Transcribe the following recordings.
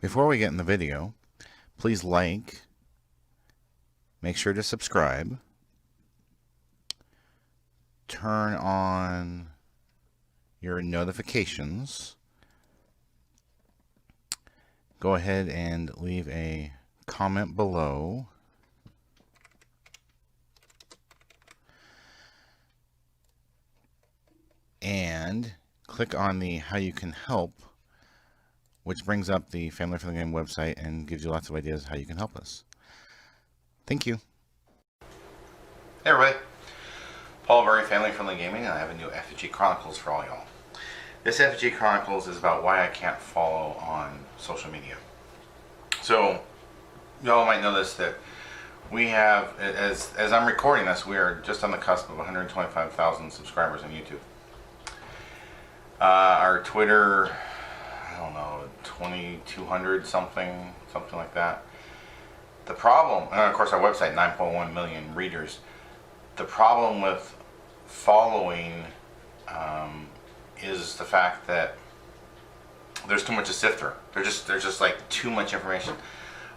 Before we get in the video, please like, make sure to subscribe, turn on your notifications, go ahead and leave a comment below, and click on the how you can help, which brings up the Family Friendly Game website and gives you lots of ideas how you can help us. Thank you. Hey everybody, Paul Murray, Family Friendly Gaming, and I have a new FFG Chronicles for all y'all. This FFG Chronicles is about why I can't follow on social media. So, y'all might notice that we have, as I'm recording this, we are just on the cusp of 125,000 subscribers on YouTube. Our Twitter, I don't know, 2,200 something like that. The problem, and of course our website, 9.1 million readers. The problem with following is the fact that there's too much to sift through. There's just like too much information.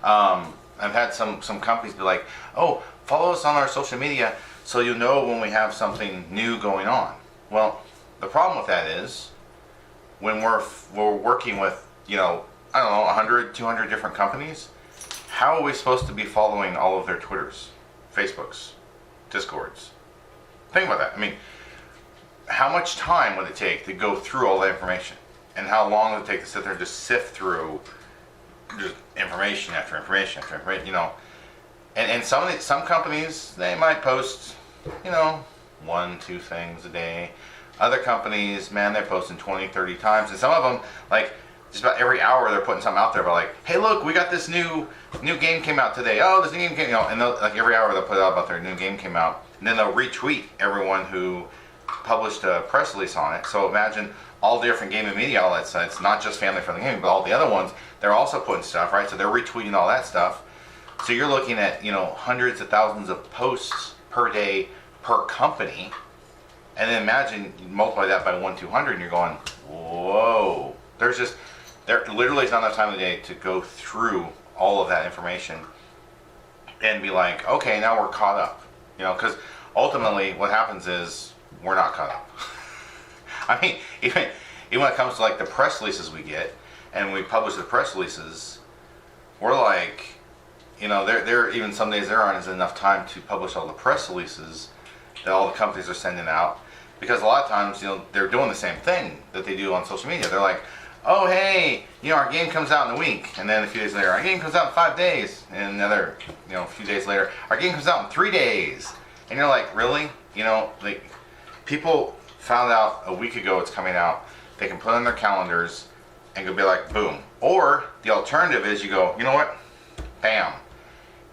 I've had some companies be like, oh, follow us on our social media so you'll know when we have something new going on. Well, the problem with that is when we're working with, I don't know, 100, 200 different companies, how are we supposed to be following all of their Twitters, Facebooks, Discords? Think about that. I mean, how much time would it take to go through all that information? And how long would it take to sit there and just sift through just information after information after information, And some companies, they might post, 1, 2 things a day. Other companies, man, they're posting 20, 30 times. And some of them, like, just about every hour they're putting something out there about like, hey look, we got this new game came out today. Oh, this new game came out. And like every hour they'll put out about their new game came out. And then they'll retweet everyone who published a press release on it. So imagine all the different gaming media outlets. It's not just Family Friendly Gaming, but all the other ones, they're also putting stuff, right? So they're retweeting all that stuff. So you're looking at, hundreds of thousands of posts per day per company. And then imagine you multiply that by 1,200 and you're going, whoa. There literally is not enough time of the day to go through all of that information and be like, okay, now we're caught up. Because ultimately what happens is we're not caught up. I mean, even when it comes to like the press releases we get and we publish the press releases, we're like, there even some days there aren't enough time to publish all the press releases that all the companies are sending out. Because a lot of times, they're doing the same thing that they do on social media. They're like, oh, hey, our game comes out in a week. And then a few days later, our game comes out in 5 days. And another, a few days later, our game comes out in 3 days. And you're like, really? Like, people found out a week ago it's coming out. They can put it on their calendars and go be like, boom. Or the alternative is you go, you know what? Bam.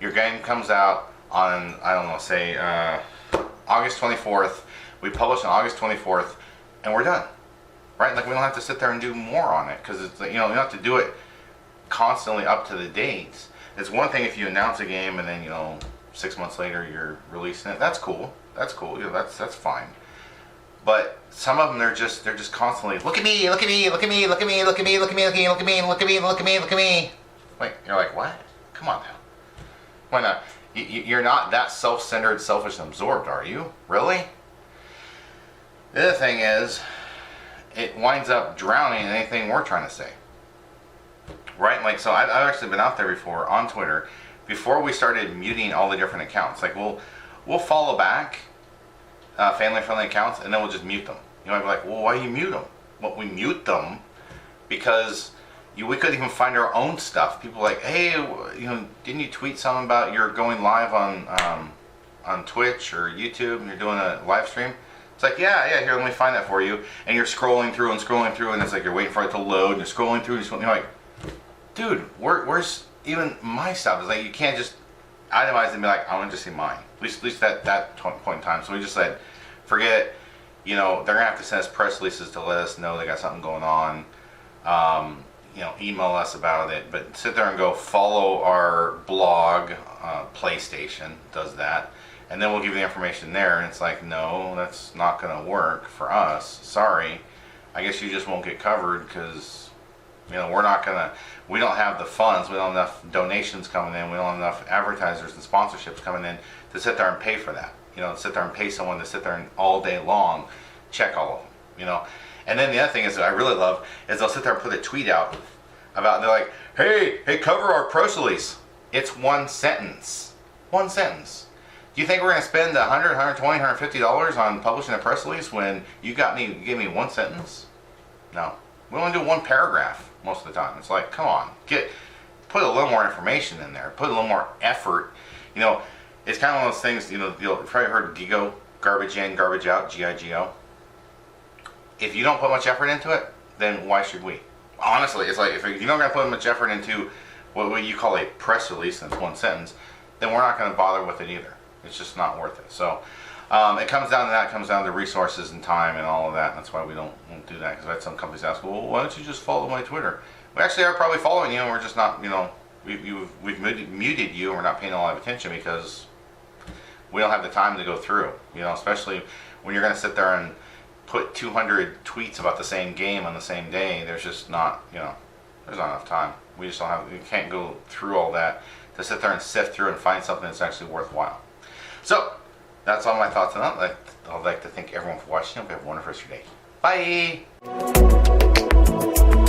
Your game comes out on, I don't know, say August 24th. We publish on August 24th, and we're done, right? Like, we don't have to sit there and do more on it, because it's, you don't have to do it constantly up to the dates. It's one thing if you announce a game and then, 6 months later you're releasing it. That's cool. That's cool. That's fine. But some of them, they're just constantly, look at me, look at me, look at me, look at me, look at me, look at me, look at me, look at me, look at me, look at me, look at me. Wait, you're like, what? Come on now. Why not? You're not that self-centered, selfish, and absorbed, are you? Really? The other thing is, it winds up drowning in anything we're trying to say. Right? Like, so I've actually been out there before on Twitter, before we started muting all the different accounts. Like, we'll follow back family-friendly accounts, and then we'll just mute them. I'd be like, well, why do you mute them? Well, we mute them because we couldn't even find our own stuff. People are like, hey, didn't you tweet something about you're going live on Twitch or YouTube and you're doing a live stream? It's like, yeah, here, let me find that for you. And you're scrolling through, and it's like you're waiting for it to load, and you're scrolling through, and you're like, dude, where's even my stuff? It's like, you can't just itemize and be like, I want to just see mine. At least that point in time. So we just said, forget it. They're going to have to send us press releases to let us know they got something going on. Email us about it. But sit there and go follow our blog. PlayStation does that. And then we'll give you the information there, and it's like, no, that's not going to work for us. Sorry. I guess you just won't get covered because We don't have the funds, we don't have enough donations coming in, we don't have enough advertisers and sponsorships coming in to sit there and pay for that. Sit there and pay someone to sit there and all day long check all of them, And then the other thing is that I really love is they'll sit there and put a tweet out about, they're like, hey, cover our press release. It's one sentence. One sentence. Do you think we're going to spend $100, $120, $150 on publishing a press release when you gave me one sentence? No. We only do one paragraph most of the time. It's like, come on, put a little more information in there. Put a little more effort. It's kind of one of those things, you've probably heard GIGO, garbage in, garbage out, GIGO. If you don't put much effort into it, then why should we? Honestly, it's like, if you're not going to put much effort into what you call a press release, and it's one sentence, then we're not going to bother with it either. It's just not worth it. So it comes down to that. It comes down to resources and time and all of that. And that's why we won't do that. Because I had some companies ask, well, why don't you just follow my Twitter? We actually are probably following you, and we're just not, we've muted you, and we're not paying a lot of attention because we don't have the time to go through. Especially when you're going to sit there and put 200 tweets about the same game on the same day. There's just not, there's not enough time. We can't go through all that to sit there and sift through and find something that's actually worthwhile. So, that's all my thoughts on that. I'd like to thank everyone for watching. Hope you have a wonderful rest of your day. Bye!